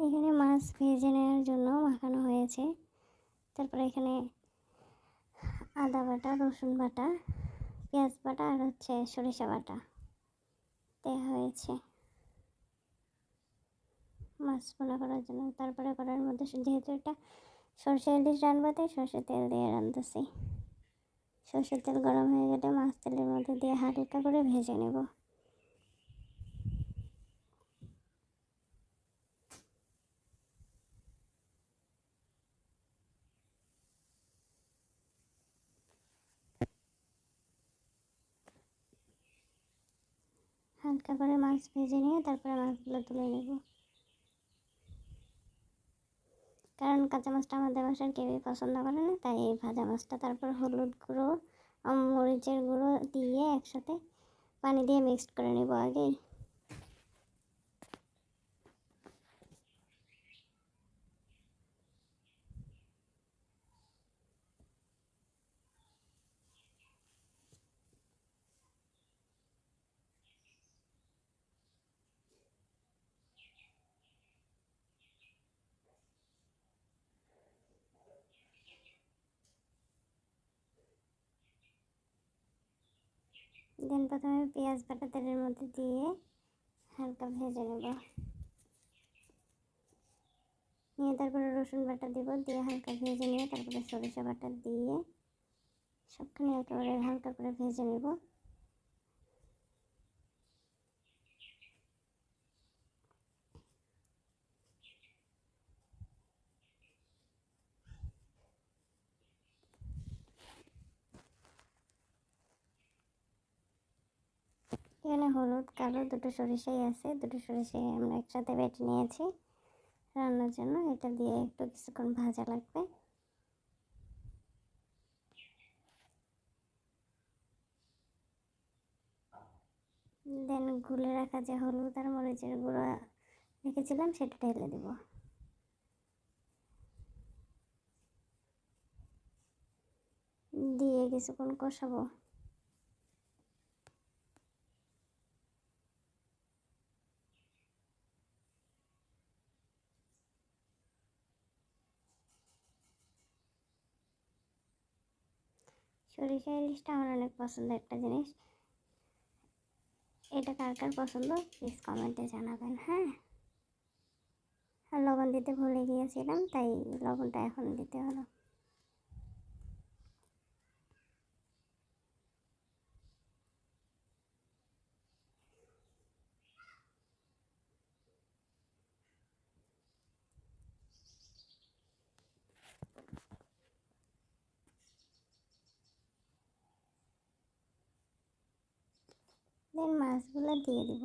এখানে মাছ ভেজে নেওয়ার জন্য মাখানো হয়েছে। তারপরে এখানে আদা বাটা, রসুন বাটা, পেঁয়াজ বাটা আর সরিষা বাটা দেওয়া হয়েছে মাছ ভুনা করার জন্য। তারপরে কড়াইয়ের মধ্যে যেহেতু এটা সরষে ইলিশ রান্না, তাই সরষের তেল দিয়ে রাঁধতেছি। সরষের তেল গরম হয়ে গেলে মাছ তেলের মধ্যে দিয়ে হালকা করে ভেজে নেব। হালকা করে মাছ ভেজে নিয়ে তারপরে মাছগুলো তুলে নেব, কারণ কাঁচা মাছটা আমাদের বাসার কেউই পছন্দ করে না, তাই এই ভাজা মাছটা। তারপর হলুদ গুঁড়ো, মরিচের গুঁড়ো দিয়ে একসাথে পানি দিয়ে মিক্সড করে নেব আগেই। দেন প্রথমে পেঁয়াজ বাটা তেলের মধ্যে দিয়ে হালকা ভেজে নেব, নিয়ে তারপরে রসুন বাটা দিব, দিয়ে হালকা ভেজে নিয়ে তারপরে সরিষা বাটা দিয়ে সবখানে একেবারে হালকা করে ভেজে নেব। এখানে হলুদ কালো দুটো সরিষাই আছে, দুটো সরিষাই আমরা একসাথে বেটে নিয়েছি রান্নার জন্য। এটা দিয়ে একটু কিছুক্ষণ ভাজা লাগবে। দেন গুলে রাখা যে হলুদ আর মরিচের গুঁড়ো রেখেছিলাম সেটা ঢেলে দেব, দিয়ে কিছুক্ষণ কষাবো। সরিষা ইলিশটা আমার অনেক পছন্দের একটা জিনিস, এটা কার কার পছন্দ প্লিজ কমেন্টে জানাবেন। হ্যাঁ, আর লবণ দিতে ভুলে গিয়েছিলাম, তাই লবণটা এখন দিতে হলো। দেন মাছগুলো দিয়ে দিব,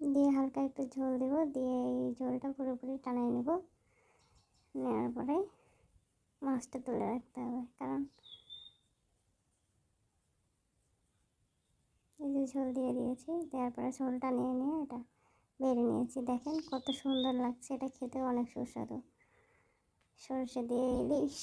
দিয়ে হালকা একটু ঝোল দেব, দিয়ে এই ঝোলটা পুরোপুরি টানিয়ে নেব। নেওয়ার পরে মাছটা তুলে রাখতে হবে, কারণ এই যে ঝোল দিয়ে দিয়েছি, দেওয়ার পরে ঝোলটা নিয়ে নিয়ে এটা বেড়ে নিয়েছি। দেখেন কত সুন্দর লাগছে, এটা খেতেও অনেক সুস্বাদু। সরষে দিয়ে ইলিশ।